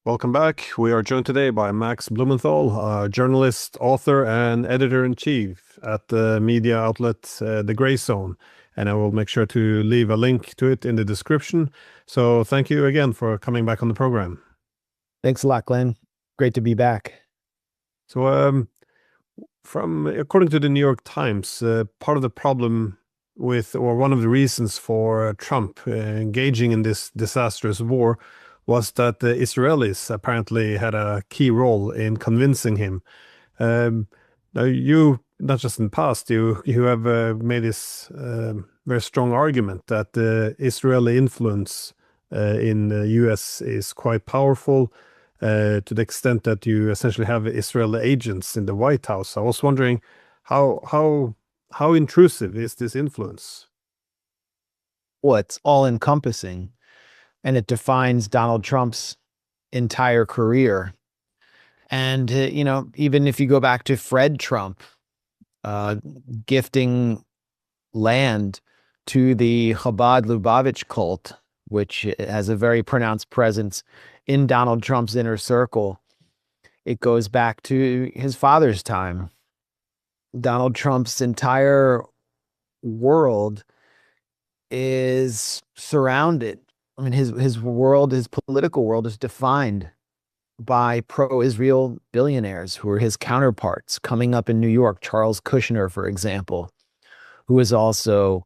Welcome back. We are joined today by Max Blumenthal, journalist, author, and editor-in-chief at the media outlet The Gray Zone. And I will make sure to leave a link to it in the description. So thank you again for coming back on the program. Thanks a lot, Glenn. Great to be back. So, according to the New York Times, part of the problem or one of the reasons for Trump engaging in this disastrous war was that the Israelis apparently had a key role in convincing him. Now you, not just in the past, you have made this very strong argument that the Israeli influence in the U.S. is quite powerful, to the extent that you essentially have Israeli agents in the White House. I was wondering how intrusive is this influence? Well, it's all encompassing, and it defines Donald Trump's entire career. And, even if you go back to Fred Trump, gifting land to the Chabad Lubavitch cult, which has a very pronounced presence in Donald Trump's inner circle, it goes back to his father's time. Donald Trump's entire world is surrounded. I mean, his world, his political world is defined by pro-Israel billionaires who are his counterparts coming up in New York. Charles Kushner, for example, who is also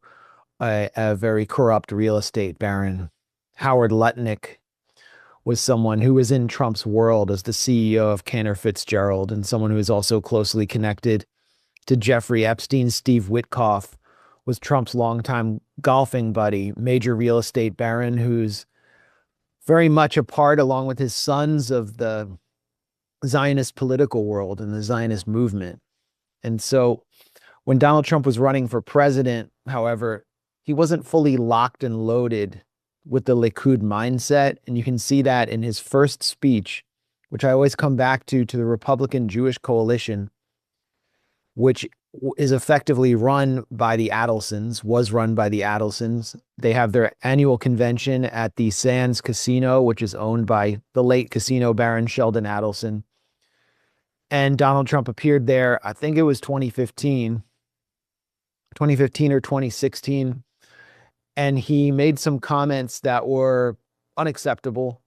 a very corrupt real estate baron. Howard Lutnick was someone who was in Trump's world as the CEO of Cantor Fitzgerald, and someone who is also closely connected to Jeffrey Epstein. Steve Witkoff was Trump's longtime golfing buddy, major real estate baron, who's very much a part, along with his sons, of the Zionist political world and the Zionist movement. And so when Donald Trump was running for president, however, he wasn't fully locked and loaded with the Likud mindset. And you can see that in his first speech, which I always come back to the Republican Jewish coalition, which is effectively run by the Adelsons, was run by the Adelsons. They have their annual convention at the Sands Casino, which is owned by the late casino baron Sheldon Adelson. And Donald Trump appeared there, I think it was 2015 or 2016. And he made some comments that were unacceptable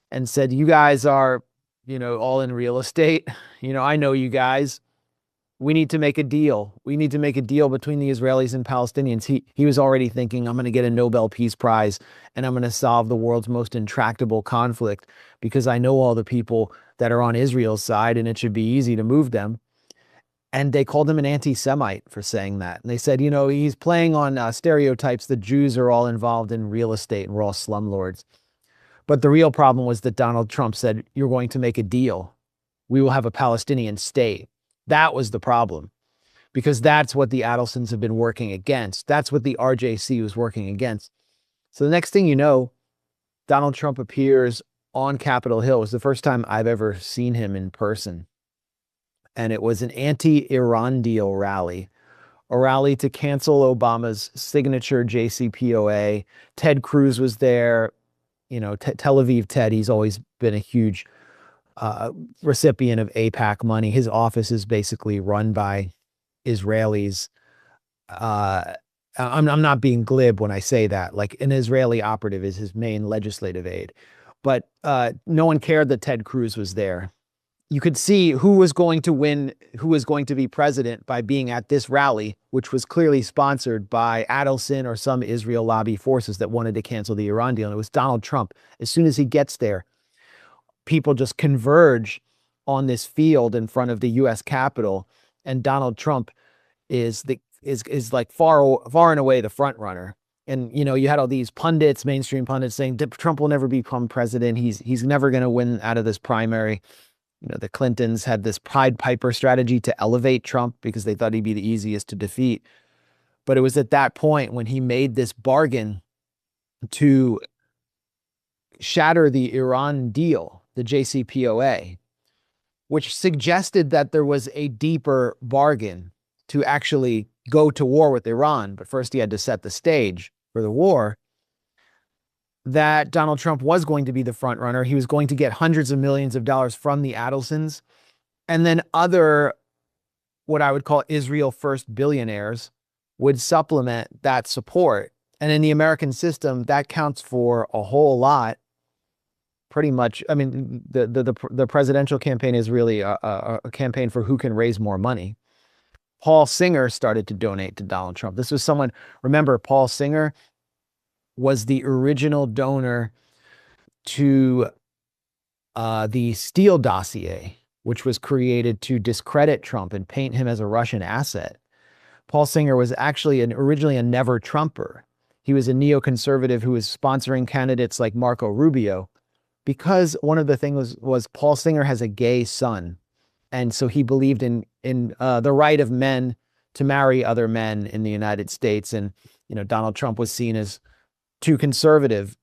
and said, "You guys are, all in real estate. I know you guys. We need to make a deal. We need to make a deal between the Israelis and Palestinians." He was already thinking, "I'm going to get a Nobel Peace Prize and I'm going to solve the world's most intractable conflict because I know all the people that are on Israel's side and it should be easy to move them." And they called him an anti-Semite for saying that. And they said, he's playing on stereotypes that Jews are all involved in real estate and we're all slumlords. But the real problem was that Donald Trump said, "You're going to make a deal. We will have a Palestinian state." That was the problem, because that's what the Adelsons have been working against. That's what the RJC was working against. So the next thing you know, Donald Trump appears on Capitol Hill. It was the first time I've ever seen him in person. And it was an anti-Iran deal rally, a rally to cancel Obama's signature JCPOA. Ted Cruz was there. Tel Aviv Ted, he's always been a huge recipient of AIPAC money. His office is basically run by Israelis. I'm not being glib when I say that. Like, an Israeli operative is his main legislative aide. But no one cared that Ted Cruz was there. You could see who was going to win, who was going to be president by being at this rally, which was clearly sponsored by Adelson or some Israel lobby forces that wanted to cancel the Iran deal. And it was Donald Trump. As soon as he gets there, people just converge on this field in front of the U.S. Capitol, and Donald Trump is like far and away the front runner. And you had all these pundits, mainstream pundits, saying Trump will never become president. He's never going to win out of this primary. The Clintons had this Pied Piper strategy to elevate Trump because they thought he'd be the easiest to defeat. But it was at that point when he made this bargain to shatter the Iran deal, the JCPOA, which suggested that there was a deeper bargain to actually go to war with Iran. But first he had to set the stage for the war. that Donald Trump was going to be the front runner. He was going to get hundreds of millions of dollars from the Adelsons, and then other, what I would call Israel first billionaires, would supplement that support. And in the American system, that counts for a whole lot. Pretty much, I mean, the presidential campaign is really a campaign for who can raise more money. Paul Singer started to donate to Donald Trump. This was someone, remember, Paul Singer was the original donor to the Steele dossier, which was created to discredit Trump and paint him as a Russian asset. Paul Singer was actually originally a never Trumper. He was a neoconservative who was sponsoring candidates like Marco Rubio, because one of the things was Paul Singer has a gay son. And so he believed in the right of men to marry other men in the United States. And, Donald Trump was seen as too conservative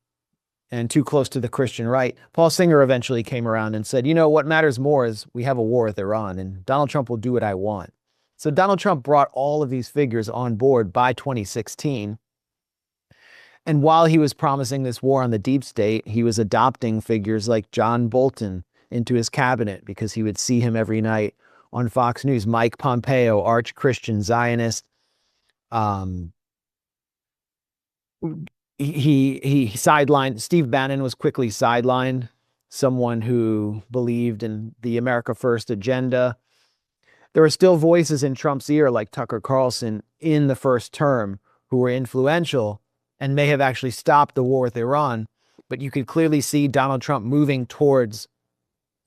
and too close to the Christian right. Paul Singer eventually came around and said, what matters more is we have a war with Iran, and Donald Trump will do what I want. So Donald Trump brought all of these figures on board by 2016. And while he was promising this war on the deep state, he was adopting figures like John Bolton into his cabinet because he would see him every night on Fox News. Mike Pompeo, arch Christian Zionist. He sidelined, Steve Bannon was quickly sidelined, someone who believed in the America First agenda. There were still voices in Trump's ear like Tucker Carlson in the first term who were influential and may have actually stopped the war with Iran. But you could clearly see Donald Trump moving towards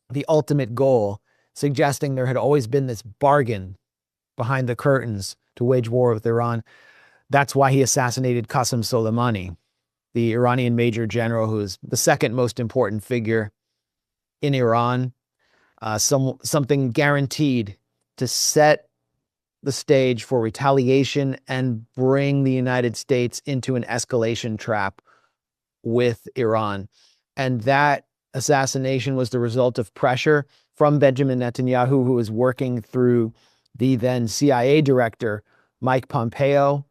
the ultimate goal, suggesting there had always been this bargain behind the curtains to wage war with Iran. That's why he assassinated Qasem Soleimani, the Iranian major general who is the second most important figure in Iran. Something guaranteed to set the stage for retaliation and bring the United States into an escalation trap with Iran. And that assassination was the result of pressure from Benjamin Netanyahu, who was working through the then CIA director, Mike Pompeo,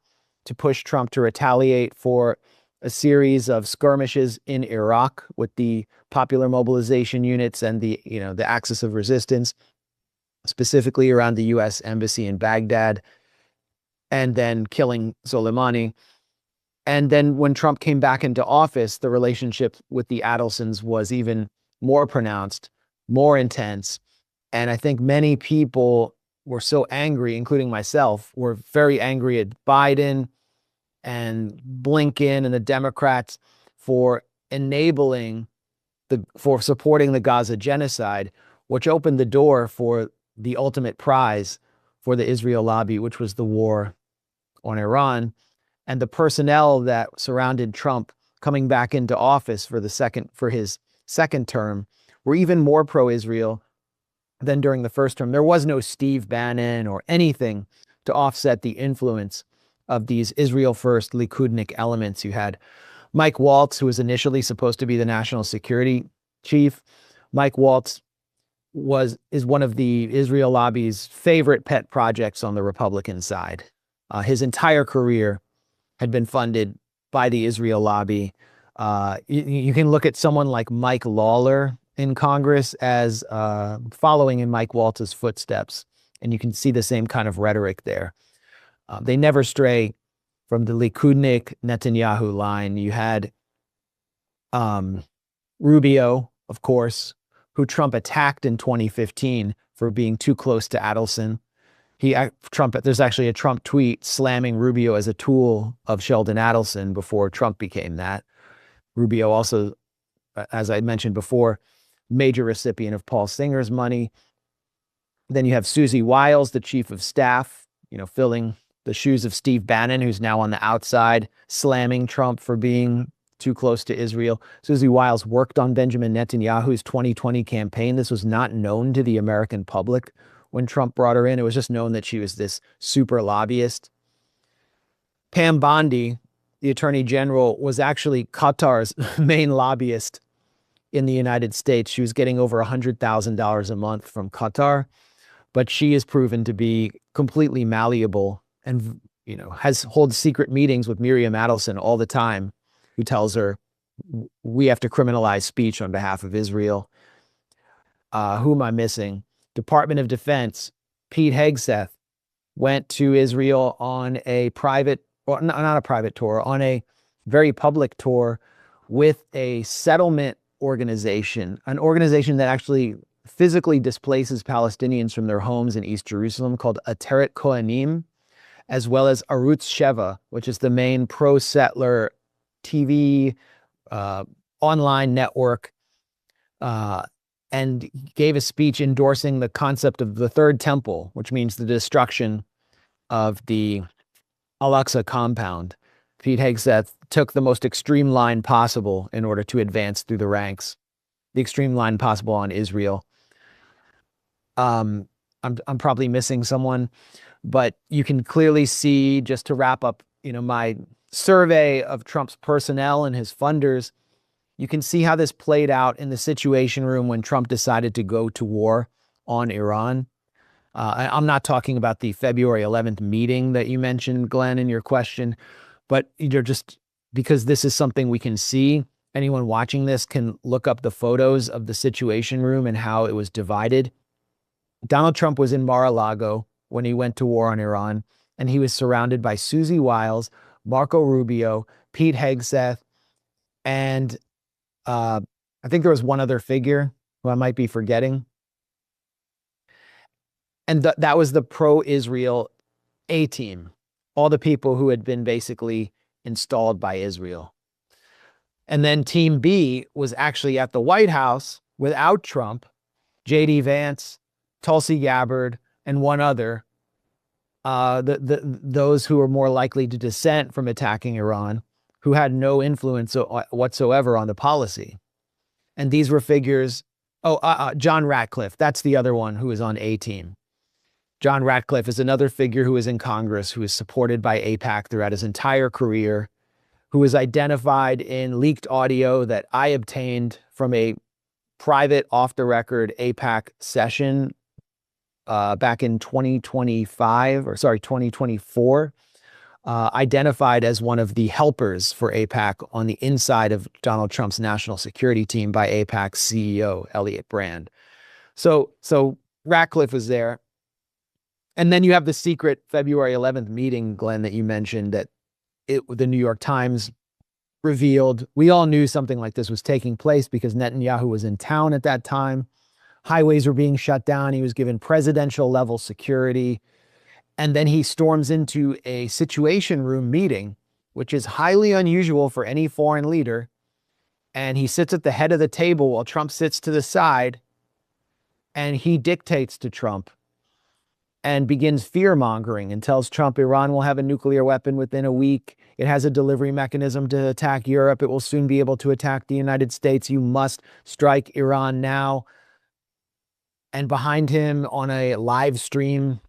to push Trump to retaliate for a series of skirmishes in Iraq with the Popular Mobilization Units and the Axis of Resistance, specifically around the U.S. Embassy in Baghdad, and then killing Soleimani. And then when Trump came back into office, the relationship with the Adelsons was even more pronounced, more intense. And I think many people were so angry, including myself, were very angry at Biden and Blinken and the Democrats for supporting the Gaza genocide, which opened the door for the ultimate prize for the Israel lobby, which was the war on Iran. And the personnel that surrounded Trump coming back into office for his second term were even more pro-Israel than during the first term. There was no Steve Bannon or anything to offset the influence of these Israel first Likudnik elements. You had Mike Waltz, who was initially supposed to be the national security chief. Mike Waltz is one of the Israel lobby's favorite pet projects on the Republican side. His entire career had been funded by the Israel lobby. You can look at someone like Mike Lawler in Congress as following in Mike Waltz's footsteps, and you can see the same kind of rhetoric there. They never stray from the Likudnik Netanyahu line. You had Rubio, of course, who Trump attacked in 2015 for being too close to Adelson. There's actually a Trump tweet slamming Rubio as a tool of Sheldon Adelson before Trump became that. Rubio also, as I mentioned before, major recipient of Paul Singer's money. Then you have Susie Wiles, the chief of staff, filling the shoes of Steve Bannon, who's now on the outside, slamming Trump for being too close to Israel. Susie Wiles worked on Benjamin Netanyahu's 2020 campaign. This was not known to the American public when Trump brought her in. It was just known that she was this super lobbyist. Pam Bondi, the attorney general, was actually Qatar's main lobbyist in the United States. She was getting over $100,000 a month from Qatar, but she is proven to be completely malleable and holds secret meetings with Miriam Adelson all the time, who tells her we have to criminalize speech on behalf of Israel. Who am I missing? Department of Defense, Pete Hegseth went to Israel on a private, or not a private tour, on a very public tour with a settlement organization, an organization that actually physically displaces Palestinians from their homes in East Jerusalem called Ateret Kohanim, as well as Arutz Sheva, which is the main pro-settler TV online network, and gave a speech endorsing the concept of the Third Temple, which means the destruction of the Al-Aqsa compound. Pete Hegseth took the most extreme line possible in order to advance through the ranks, the extreme line possible on Israel. I'm probably missing someone, but you can clearly see, just to wrap up, my survey of Trump's personnel and his funders, you can see how this played out in the Situation Room when Trump decided to go to war on Iran. I'm not talking about the February 11th meeting that you mentioned, Glenn, in your question, but just because this is something we can see, anyone watching this can look up the photos of the Situation Room and how it was divided. Donald Trump was in Mar-a-Lago when he went to war on Iran, and he was surrounded by Susie Wiles, Marco Rubio, Pete Hegseth, and I think there was one other figure who I might be forgetting. And that was the pro-Israel A-team, all the people who had been basically installed by Israel. And then Team B was actually at the White House without Trump, J.D. Vance, Tulsi Gabbard, and one other, those who were more likely to dissent from attacking Iran, who had no influence whatsoever on the policy. And these were figures, John Ratcliffe, that's the other one who is on A-team. John Ratcliffe is another figure who is in Congress, who is supported by AIPAC throughout his entire career, who was identified in leaked audio that I obtained from a private off-the-record AIPAC session back in 2024, identified as one of the helpers for AIPAC on the inside of Donald Trump's national security team by AIPAC's CEO, Elliot Brand. So Ratcliffe was there. And then you have the secret February 11th meeting, Glenn, that you mentioned that the New York Times revealed. We all knew something like this was taking place because Netanyahu was in town at that time. Highways were being shut down. He was given presidential level security. And then he storms into a Situation Room meeting, which is highly unusual for any foreign leader. And he sits at the head of the table while Trump sits to the side. And he dictates to Trump and begins fear-mongering and tells Trump Iran will have a nuclear weapon within a week. It has a delivery mechanism to attack Europe. It will soon be able to attack the United States. You must strike Iran now. And behind him on a live stream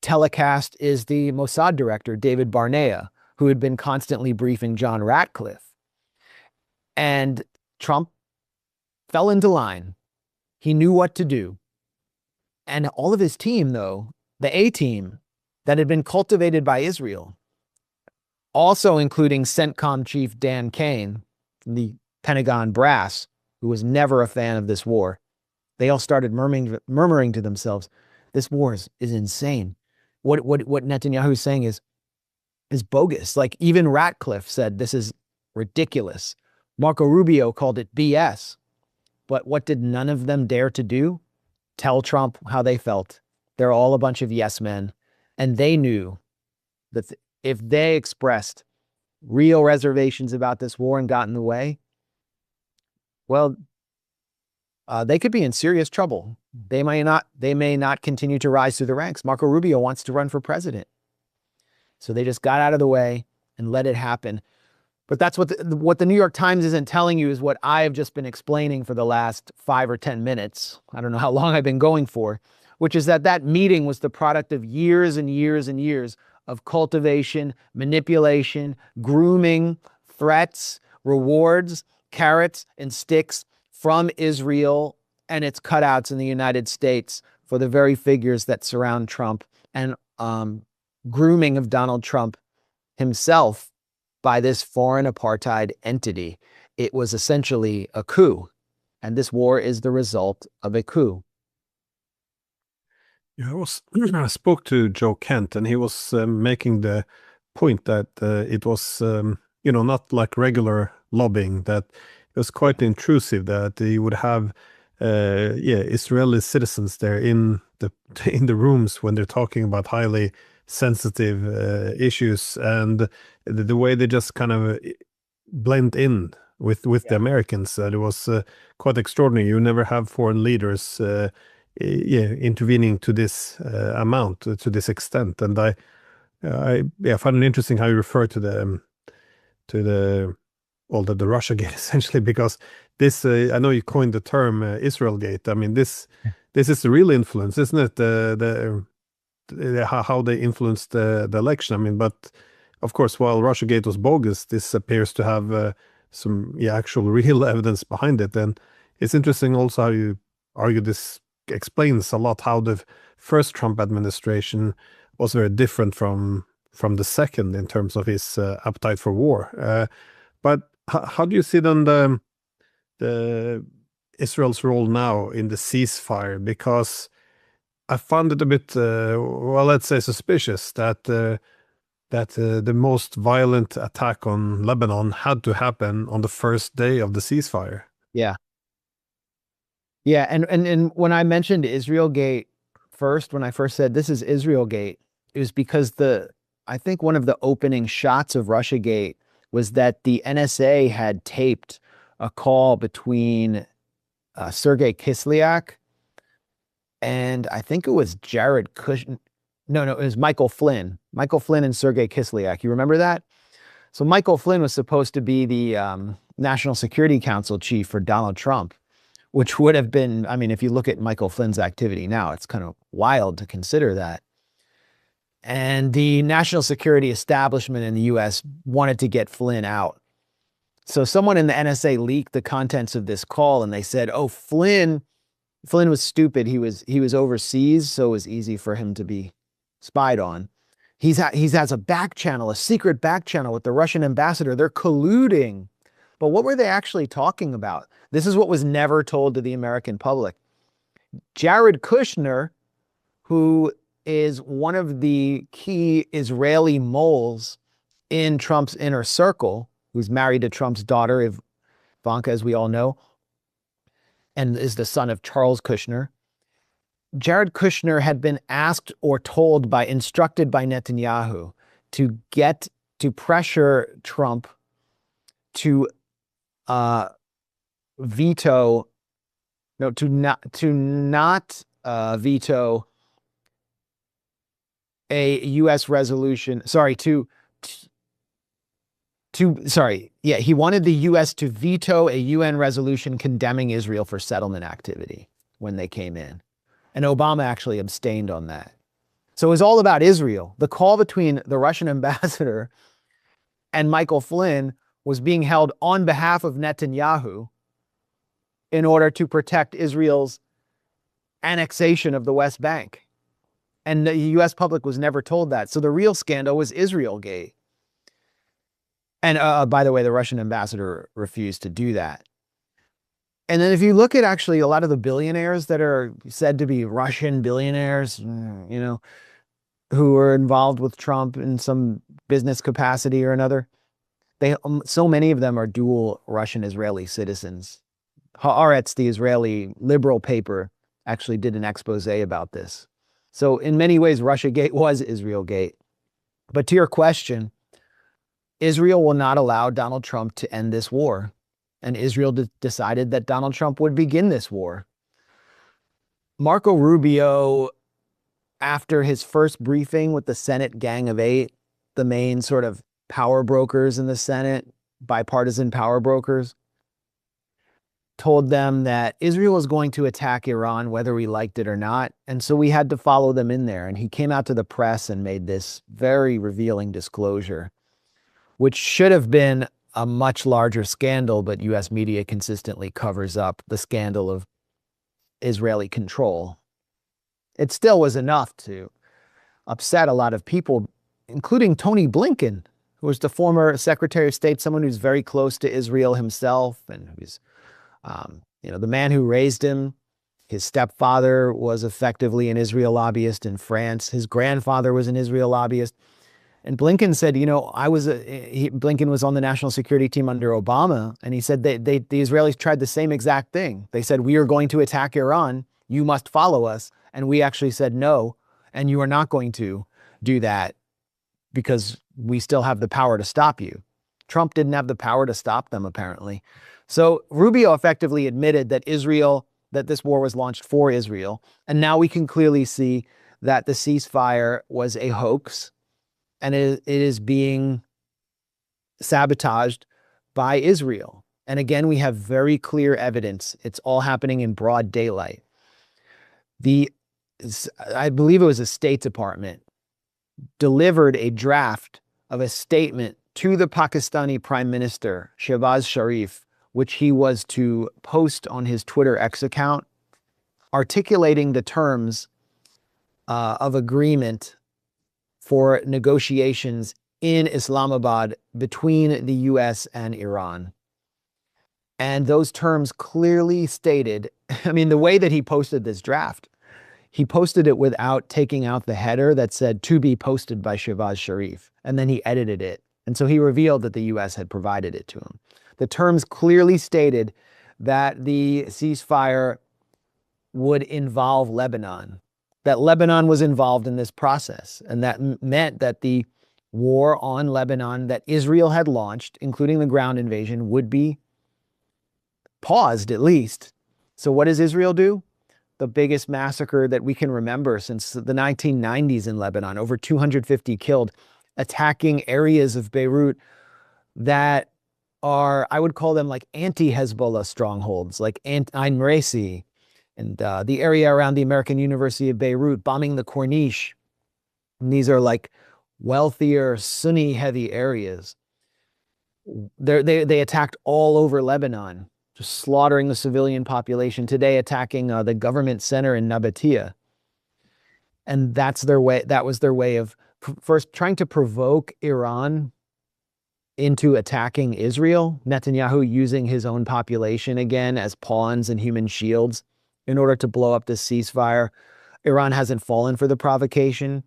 telecast is the Mossad director, David Barnea, who had been constantly briefing John Ratcliffe. And Trump fell into line. He knew what to do. And all of his team, though, the A-team that had been cultivated by Israel, also including CENTCOM chief Dan Kane, the Pentagon brass, who was never a fan of this war, they all started murmuring to themselves, this war is insane. What Netanyahu is saying is bogus. Like even Ratcliffe said, this is ridiculous. Marco Rubio called it BS. But what did none of them dare to do? Tell Trump how they felt. They're all a bunch of yes men. And they knew that if they expressed real reservations about this war and got in the way, well, they could be in serious trouble. They may not continue to rise through the ranks. Marco Rubio wants to run for president. So they just got out of the way and let it happen. But that's what the New York Times isn't telling you is what I've just been explaining for the last 5 or 10 minutes. I don't know how long I've been going for, which is that meeting was the product of years and years and years of cultivation, manipulation, grooming, threats, rewards, carrots, and sticks from Israel and its cutouts in the United States for the very figures that surround Trump, and grooming of Donald Trump himself by this foreign apartheid entity. It was essentially a coup. And this war is the result of a coup. Yeah, I spoke to Joe Kent, and he was making the point that it was, not like regular lobbying, that it was Yeah. quite intrusive, that you would have, yeah, Israeli citizens there in the in the rooms when they're talking about highly sensitive issues, and the way they just kind of blend in with the Yeah. Americans. It was quite extraordinary. You never have foreign leaders, yeah, intervening to this amount, to this extent. And I find it interesting how you refer to the well, the Russia Gate essentially, because this I know you coined the term Israel Gate. I mean, this is the real influence, isn't it? How they influenced the election. I mean, but of course, while Russiagate was bogus, this appears to have some, yeah, actual real evidence behind it. And it's interesting also how you argue this explains a lot how the first Trump administration was very different from the second in terms of his appetite for war. But how do you see then the Israel's role now in the ceasefire? Because I found it a bit, well, let's say suspicious that the most violent attack on Lebanon had to happen on the first day of the ceasefire. Yeah. Yeah. And when I mentioned Israel Gate first, when I first said this is Israel Gate, it was because I think one of the opening shots of Russia Gate was that the NSA had taped a call between Sergei Kislyak and I think it was Jared Kushner. No, it was Michael Flynn. Michael Flynn and Sergei Kislyak. You remember that? So Michael Flynn was supposed to be the National Security Council chief for Donald Trump, which would have been, I mean, if you look at Michael Flynn's activity now, it's kind of wild to consider that. And the national security establishment in the US wanted to get Flynn out. So someone in the NSA leaked the contents of this call and they said, oh, Flynn was stupid. He was overseas, so it was easy for him to be spied on. He has a back channel, a secret back channel with the Russian ambassador. They're colluding. But what were they actually talking about? This is what was never told to the American public. Jared Kushner, who is one of the key Israeli moles in Trump's inner circle, who's married to Trump's daughter, Ivanka, as we all know, and is the son of Charles Kushner. Jared Kushner had been asked or instructed by Netanyahu to pressure Trump to veto, no, to not veto a U.S. resolution. He wanted the U.S. to veto a UN resolution condemning Israel for settlement activity when they came in. And Obama actually abstained on that. So it was all about Israel. The call between the Russian ambassador and Michael Flynn was being held on behalf of Netanyahu in order to protect Israel's annexation of the West Bank. And the U.S. public was never told that. So the real scandal was Israel Gate. And by the way, the Russian ambassador refused to do that. And then if you look at actually a lot of the billionaires that are said to be Russian billionaires, who are involved with Trump in some business capacity or another, so many of them are dual Russian-Israeli citizens. Haaretz, the Israeli liberal paper, actually did an expose about this. So in many ways, Russiagate was Israel Gate. But to your question, Israel will not allow Donald Trump to end this war. And Israel decided that Donald Trump would begin this war. Marco Rubio, after his first briefing with the Senate Gang of Eight, the main sort of power brokers in the Senate, bipartisan power brokers, told them that Israel was going to attack Iran whether we liked it or not. And so we had to follow them in there. And he came out to the press and made this very revealing disclosure, which should have been a much larger scandal, but US media consistently covers up the scandal of Israeli control. It still was enough to upset a lot of people, including Tony Blinken, who was the former Secretary of State, someone who's very close to Israel himself, and who's, the man who raised him. His stepfather was effectively an Israel lobbyist in France. His grandfather was an Israel lobbyist. And Blinken said, Blinken was on the national security team under Obama, and he said the Israelis tried the same exact thing. They said, we are going to attack Iran. You must follow us. And we actually said, no, and you are not going to do that because we still have the power to stop you. Trump didn't have the power to stop them, apparently. So Rubio effectively admitted that this war was launched for Israel. And now we can clearly see that the ceasefire was a hoax, and it is being sabotaged by Israel. And again, we have very clear evidence. It's all happening in broad daylight. I believe it was the State Department delivered a draft of a statement to the Pakistani Prime Minister, Shehbaz Sharif, which he was to post on his Twitter X account, articulating the terms of agreement for negotiations in Islamabad between the US and Iran. And those terms clearly stated, the way that he posted this draft, he posted it without taking out the header that said to be posted by Shehbaz Sharif. And then he edited it. And so he revealed that the US had provided it to him. The terms clearly stated that the ceasefire would involve Lebanon, that Lebanon was involved in this process. And that meant that the war on Lebanon that Israel had launched, including the ground invasion, would be paused at least. So what does Israel do? The biggest massacre that we can remember since the 1990s in Lebanon, over 250 killed, attacking areas of Beirut that are, I would call them like anti-Hezbollah strongholds, like Ain Raisi, and the area around the American University of Beirut, bombing the Corniche. And these are like wealthier, Sunni-heavy areas. They attacked all over Lebanon, just slaughtering the civilian population. Today, attacking the government center in Nabatea. And that's their way. That was their way of first trying to provoke Iran into attacking Israel. Netanyahu using his own population again as pawns and human shields in order to blow up this ceasefire. Iran hasn't fallen for the provocation,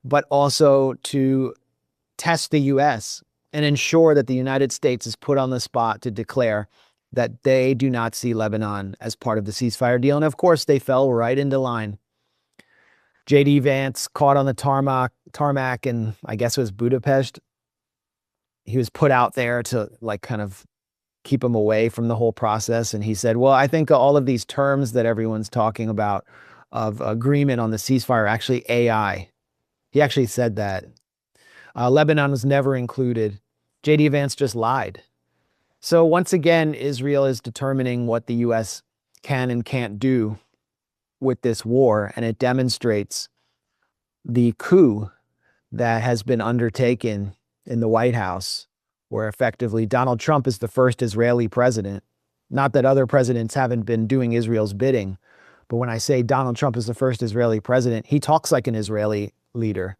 but also to test the US and ensure that the United States is put on the spot to declare that they do not see Lebanon as part of the ceasefire deal. And of course, they fell right into line. J.D. Vance caught on the tarmac in, I guess it was Budapest. He was put out there to kind of keep him away from the whole process. And he said, well, I think all of these terms that everyone's talking about of agreement on the ceasefire are actually AI. He actually said that. Lebanon was never included. J.D. Vance just lied. So once again, Israel is determining what the U.S. can and can't do with this war, and it demonstrates the coup that has been undertaken in the White House, where effectively Donald Trump is the first Israeli president. Not that other presidents haven't been doing Israel's bidding, but when I say Donald Trump is the first Israeli president, he talks like an Israeli leader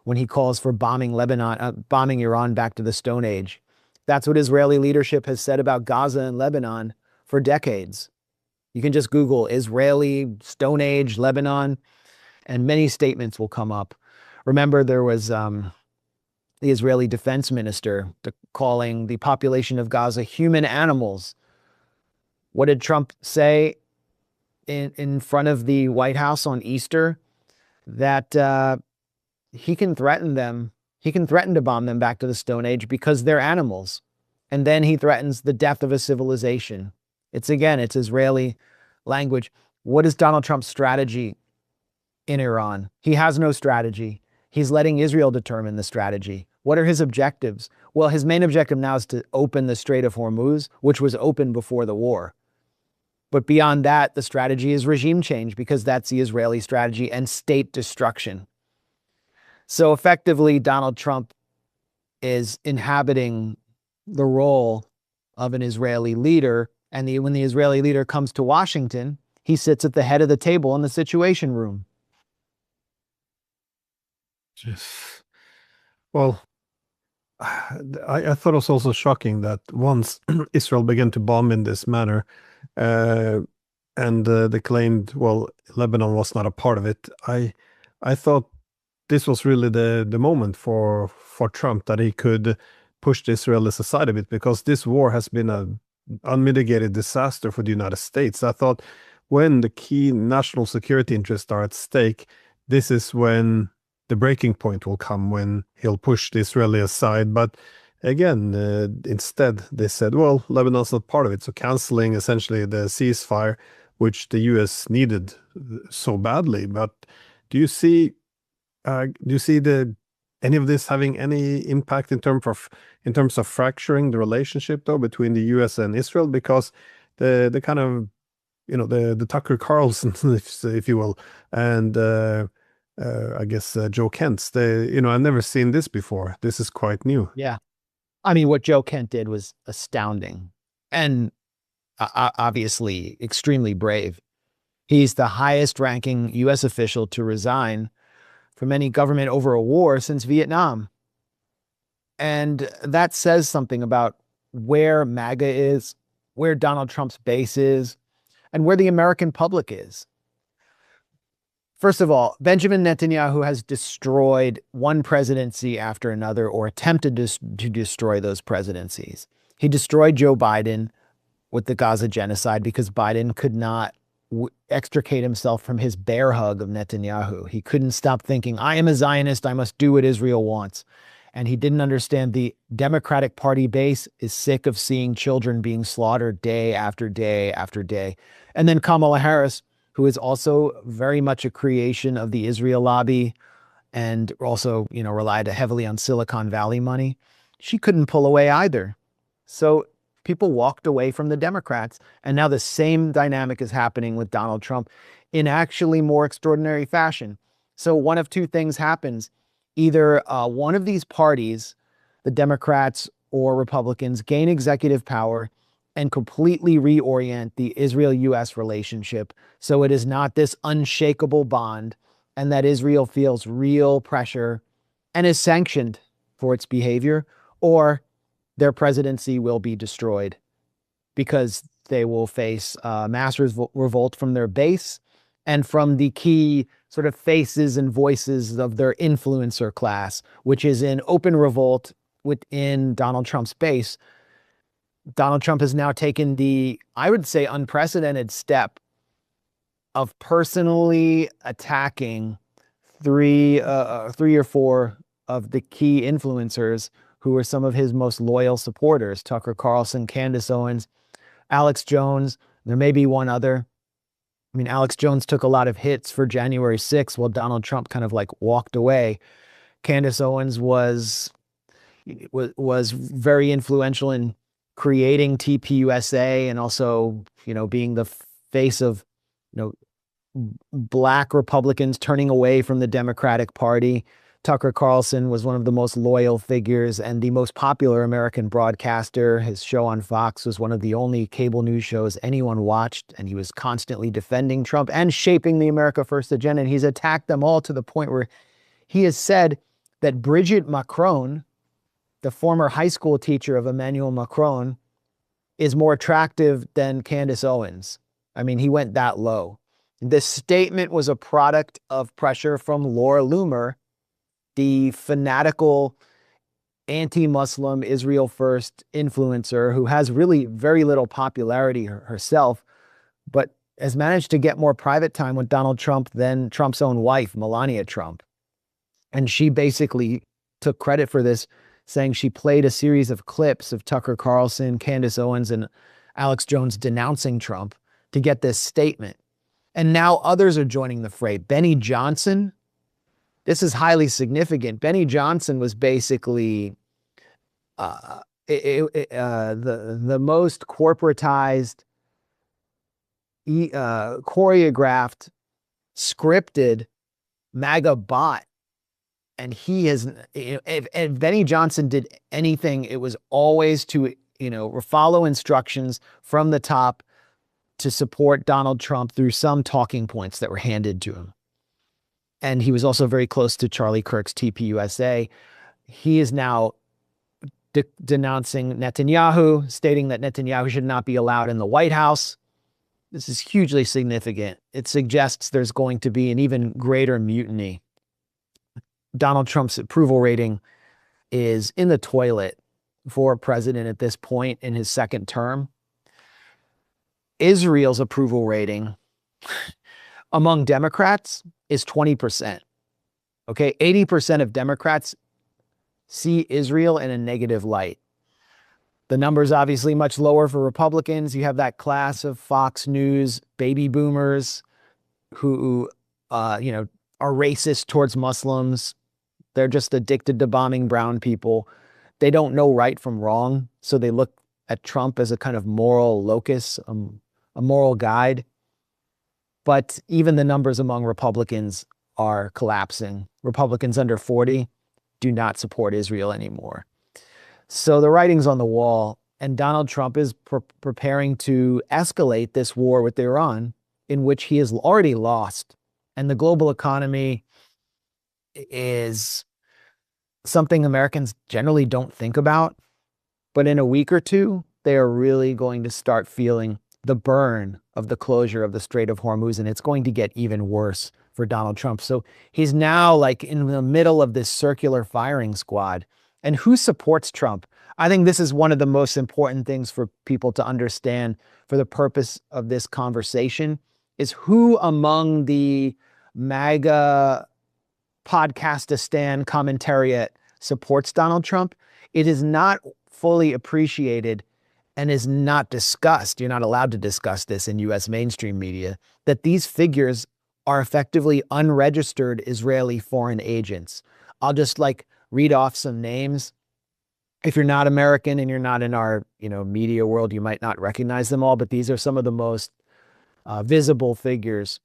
when he calls for bombing Iran back to the Stone Age. That's what Israeli leadership has said about Gaza and Lebanon for decades. You can just Google Israeli, Stone Age, Lebanon, and many statements will come up. Remember, there was the Israeli defense minister calling the population of Gaza human animals. What did Trump say in front of the White House on Easter? That he can threaten them. He can threaten to bomb them back to the Stone Age because they're animals. And then he threatens the death of a civilization. It's Israeli language. What is Donald Trump's strategy in Iran? He has no strategy. He's letting Israel determine the strategy. What are his objectives? Well, his main objective now is to open the Strait of Hormuz, which was open before the war. But beyond that, the strategy is regime change, because that's the Israeli strategy, and state destruction. So effectively, Donald Trump is inhabiting the role of an Israeli leader. And when the Israeli leader comes to Washington, he sits at the head of the table in the Situation Room. Well, I thought it was also shocking that once Israel began to bomb in this manner, uh, and they claimed, well, Lebanon was not a part of it. I thought this was really the moment for Trump, that he could push the Israelis aside a bit, because this war has been a unmitigated disaster for the United States. I thought when the key national security interests are at stake, this is when the breaking point will come, when he'll push the Israeli aside. But again, instead they said, well, Lebanon's not part of it, so canceling essentially the ceasefire, which the US needed so badly. But do you see the any of this having any impact in terms of fracturing the relationship though between the US and Israel? Because the kind of, the Tucker Carlson, if you will, and I guess Joe Kent's, I've never seen this before. This is quite new. Yeah. I mean, what Joe Kent did was astounding and obviously extremely brave. He's the highest ranking US official to resign from any government over a war since Vietnam. And that says something about where MAGA is, where Donald Trump's base is, and where the American public is. First of all, Benjamin Netanyahu has destroyed one presidency after another, or attempted to destroy those presidencies. He destroyed Joe Biden with the Gaza genocide because Biden could not extricate himself from his bear hug of Netanyahu. He couldn't stop thinking, I am a Zionist, I must do what Israel wants. And he didn't understand the Democratic Party base is sick of seeing children being slaughtered day after day after day. And then Kamala Harris, who is also very much a creation of the Israel lobby and also, relied heavily on Silicon Valley money, she couldn't pull away either. So people walked away from the Democrats. And now the same dynamic is happening with Donald Trump in actually more extraordinary fashion. So one of two things happens. Either one of these parties, the Democrats or Republicans, gain executive power and completely reorient the Israel-US relationship so it is not this unshakable bond, and that Israel feels real pressure and is sanctioned for its behavior, or their presidency will be destroyed because they will face mass revolt from their base and from the key sort of faces and voices of their influencer class, which is in open revolt within Donald Trump's base. Donald Trump has now taken the, I would say, unprecedented step of personally attacking three or four of the key influencers who are some of his most loyal supporters: Tucker Carlson, Candace Owens, Alex Jones. There may be one other. I mean, Alex Jones took a lot of hits for January 6th while Donald Trump kind of like walked away. Candace Owens was very influential in creating TPUSA and also, being the face of, Black Republicans turning away from the Democratic Party. Tucker Carlson was one of the most loyal figures and the most popular American broadcaster. His show on Fox was one of the only cable news shows anyone watched, and he was constantly defending Trump and shaping the America First agenda. And he's attacked them all to the point where he has said that Brigitte Macron, the former high school teacher of Emmanuel Macron, is more attractive than Candace Owens. I mean, he went that low. This statement was a product of pressure from Laura Loomer, the fanatical anti-Muslim Israel First influencer who has really very little popularity herself, but has managed to get more private time with Donald Trump than Trump's own wife, Melania Trump. And she basically took credit for this, saying she played a series of clips of Tucker Carlson, Candace Owens, and Alex Jones denouncing Trump to get this statement. And now others are joining the fray. Benny Johnson, this is highly significant. Benny Johnson was basically the most corporatized, choreographed, scripted MAGA bot. And he has, if Benny Johnson did anything, it was always to, follow instructions from the top to support Donald Trump through some talking points that were handed to him. And he was also very close to Charlie Kirk's TPUSA. He is now denouncing Netanyahu, stating that Netanyahu should not be allowed in the White House. This is hugely significant. It suggests there's going to be an even greater mutiny. Donald Trump's approval rating is in the toilet for president at this point in his second term. Israel's approval rating among Democrats is 20%. Okay, 80% of Democrats see Israel in a negative light. The number's obviously much lower for Republicans. You have that class of Fox News baby boomers who, are racist towards Muslims. They're just addicted to bombing brown people. They don't know right from wrong, so they look at Trump as a kind of moral locus, a moral guide. But even the numbers among Republicans are collapsing. Republicans under 40 do not support Israel anymore. So the writing's on the wall, and Donald Trump is preparing to escalate this war with Iran, in which he has already lost. And the global economy is something Americans generally don't think about. But in a week or two, they are really going to start feeling the burn of the closure of the Strait of Hormuz, and it's going to get even worse for Donald Trump. So he's now like in the middle of this circular firing squad. And who supports Trump? I think this is one of the most important things for people to understand for the purpose of this conversation is who among the MAGA podcastistan commentariat supports Donald Trump. It is not fully appreciated and is not discussed. You're not allowed to discuss this in US mainstream media, that these figures are effectively unregistered Israeli foreign agents. I'll just read off some names. If you're not American and you're not in our, media world, you might not recognize them all, but these are some of the most visible figures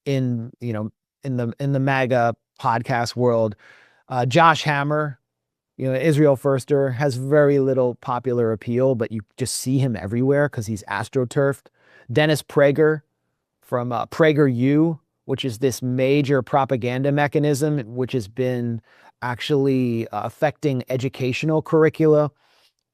in the MAGA podcast world. Josh Hammer, Israel Firster, has very little popular appeal, but you just see him everywhere because he's astroturfed. Dennis Prager from PragerU, which is this major propaganda mechanism, which has been actually affecting educational curricula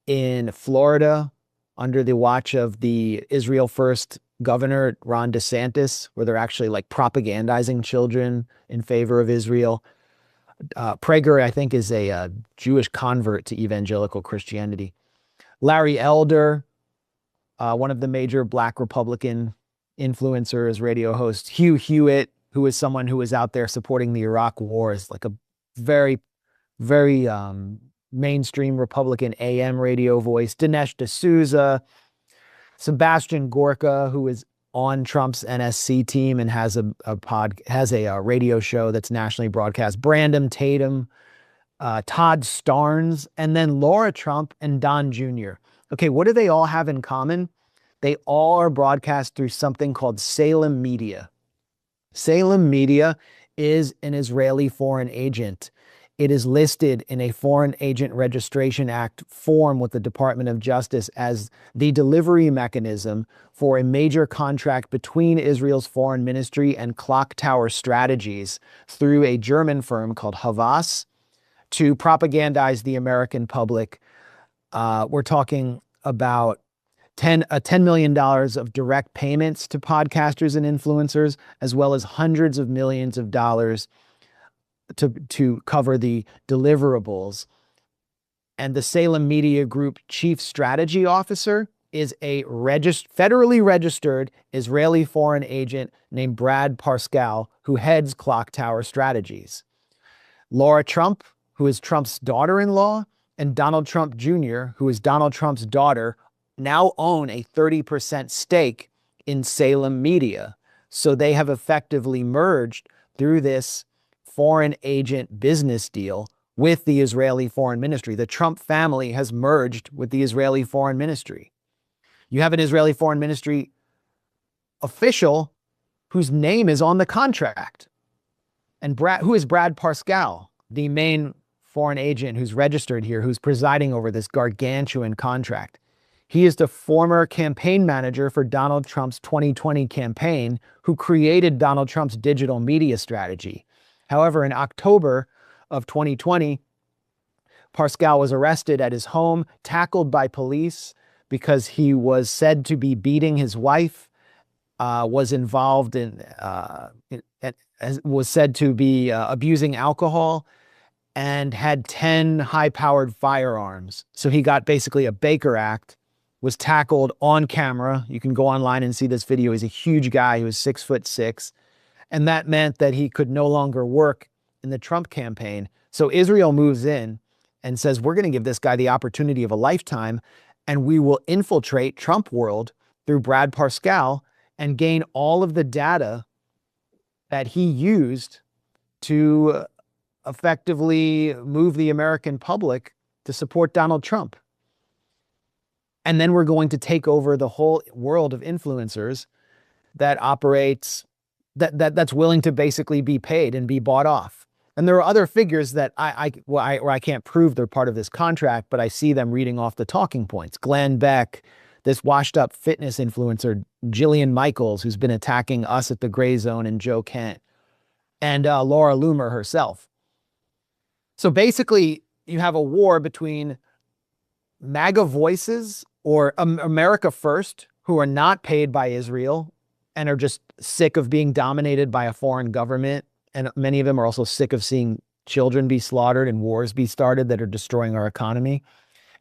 in Florida under the watch of the Israel First governor, Ron DeSantis, where they're actually propagandizing children in favor of Israel. Prager, I think, is a Jewish convert to evangelical Christianity. Larry Elder, one of the major Black Republican influencers, radio host. Hugh Hewitt, who is someone who was out there supporting the Iraq War, is a very, very mainstream Republican AM radio voice. Dinesh D'Souza, Sebastian Gorka, who is on Trump's NSC team and has a radio show that's nationally broadcast. Brandon Tatum, Todd Starnes, and then Laura Trump and Don Jr. Okay, what do they all have in common? They all are broadcast through something called Salem Media. Salem Media is an Israeli foreign agent. It is listed in a Foreign Agent Registration Act form with the Department of Justice as the delivery mechanism for a major contract between Israel's foreign ministry and Clock Tower Strategies through a German firm called Havas to propagandize the American public. We're talking about $10 million of direct payments to podcasters and influencers, as well as hundreds of millions of dollars to cover the deliverables. And the Salem Media Group Chief Strategy Officer is a federally registered Israeli foreign agent named Brad Parscale, who heads Clock Tower Strategies. Laura Trump, who is Trump's daughter-in-law, and Donald Trump Jr., who is Donald Trump's daughter, now own a 30% stake in Salem Media. So they have effectively merged through this foreign agent business deal with the Israeli foreign ministry. The Trump family has merged with the Israeli foreign ministry. You have an Israeli foreign ministry official whose name is on the contract. And who is Brad Parscale, the main foreign agent who's registered here, who's presiding over this gargantuan contract. He is the former campaign manager for Donald Trump's 2020 campaign, who created Donald Trump's digital media strategy. However, in October of 2020, Pascal was arrested at his home, tackled by police because he was said to be beating his wife, was involved was said to be abusing alcohol, and had 10 high-powered firearms. So he got basically a Baker Act, was tackled on camera. You can go online and see this video. He's a huge guy. He was 6'6". And that meant that he could no longer work in the Trump campaign. So Israel moves in and says, we're going to give this guy the opportunity of a lifetime, and we will infiltrate Trump world through Brad Parscale and gain all of the data that he used to effectively move the American public to support Donald Trump. And then we're going to take over the whole world of influencers that operates, that's willing to basically be paid and be bought off. And there are other figures that I can't prove they're part of this contract, but I see them reading off the talking points. Glenn Beck, this washed up fitness influencer, Jillian Michaels, who's been attacking us at the Gray Zone, and Joe Kent, and Laura Loomer herself. So basically, you have a war between MAGA voices or America First, who are not paid by Israel and are just sick of being dominated by a foreign government. And many of them are also sick of seeing children be slaughtered and wars be started that are destroying our economy.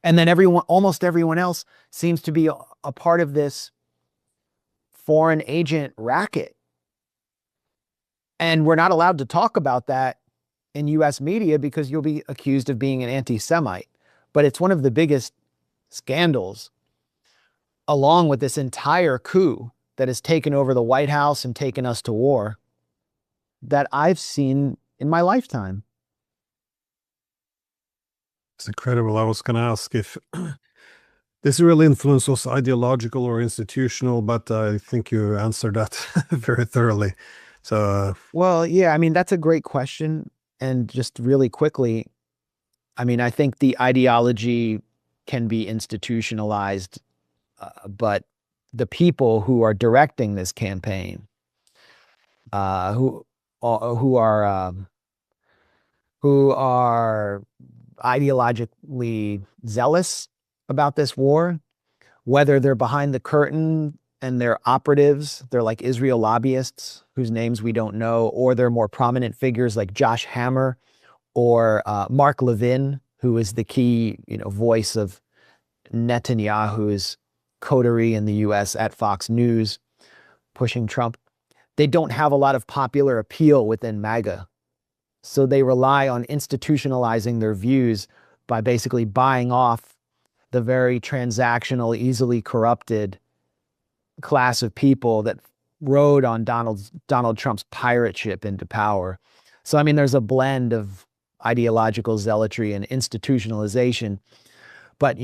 And then almost everyone else seems to be a part of this foreign agent racket. And we're not allowed to talk about that in US media because you'll be accused of being an anti-Semite. But it's one of the biggest scandals, along with this entire coup that has taken over the White House and taken us to war, that I've seen in my lifetime. It's incredible. I was going to ask if this real influence was ideological or institutional, but I think you answered that very thoroughly. So, well, yeah, I mean, that's a great question. And just really quickly, I mean, I think the ideology can be institutionalized, but the people who are directing this campaign, who are ideologically zealous about this war, whether they're behind the curtain and they're operatives, they're like Israel lobbyists whose names we don't know, or they're more prominent figures like Josh Hammer or Mark Levin, who is the key, voice of Netanyahu's coterie in the US at Fox News, pushing Trump. They don't have a lot of popular appeal within MAGA. So they rely on institutionalizing their views by basically buying off the very transactional, easily corrupted class of people that rode on Donald Trump's pirate ship into power. So, I mean, there's a blend of ideological zealotry and institutionalization. But,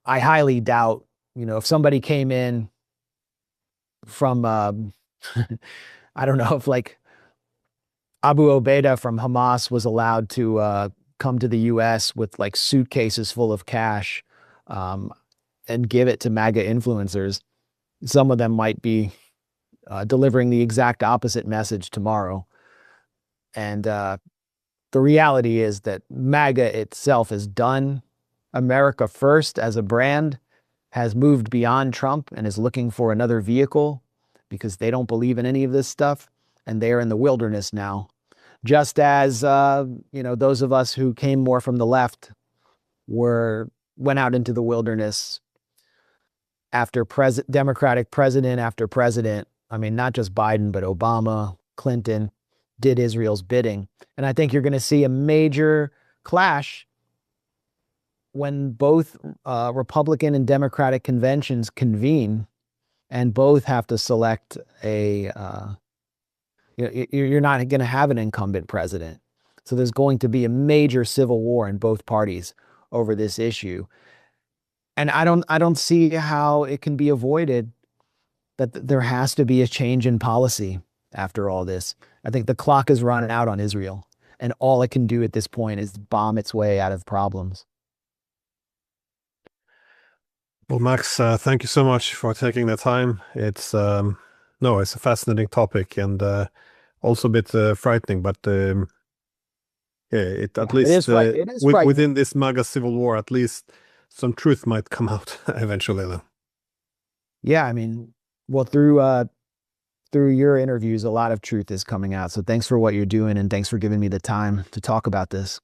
I highly doubt, if somebody came in from, I don't know, if like Abu Obaida from Hamas was allowed to come to the US with like suitcases full of cash and give it to MAGA influencers, some of them might be delivering the exact opposite message tomorrow. And the reality is that MAGA itself is done. America First as a brand has moved beyond Trump and is looking for another vehicle because they don't believe in any of this stuff. And they're in the wilderness now. Just as, those of us who came more from the left went out into the wilderness after Democratic president after president. I mean, not just Biden, but Obama, Clinton did Israel's bidding. And I think you're going to see a major clash when both Republican and Democratic conventions convene and both have to select you're not going to have an incumbent president. So there's going to be a major civil war in both parties over this issue. And I don't see how it can be avoided that there has to be a change in policy after all this. I think the clock is running out on Israel, and all it can do at this point is bomb its way out of problems. well, Max, thank you so much for taking the time. It's a fascinating topic and also a bit frightening, but It at Yeah, it least is right. It is frightening. within this MAGA civil war, at least some truth might come out eventually, though. Yeah, I mean, well, through your interviews, a lot of truth is coming out. So thanks for what you're doing, and thanks for giving me the time to talk about this.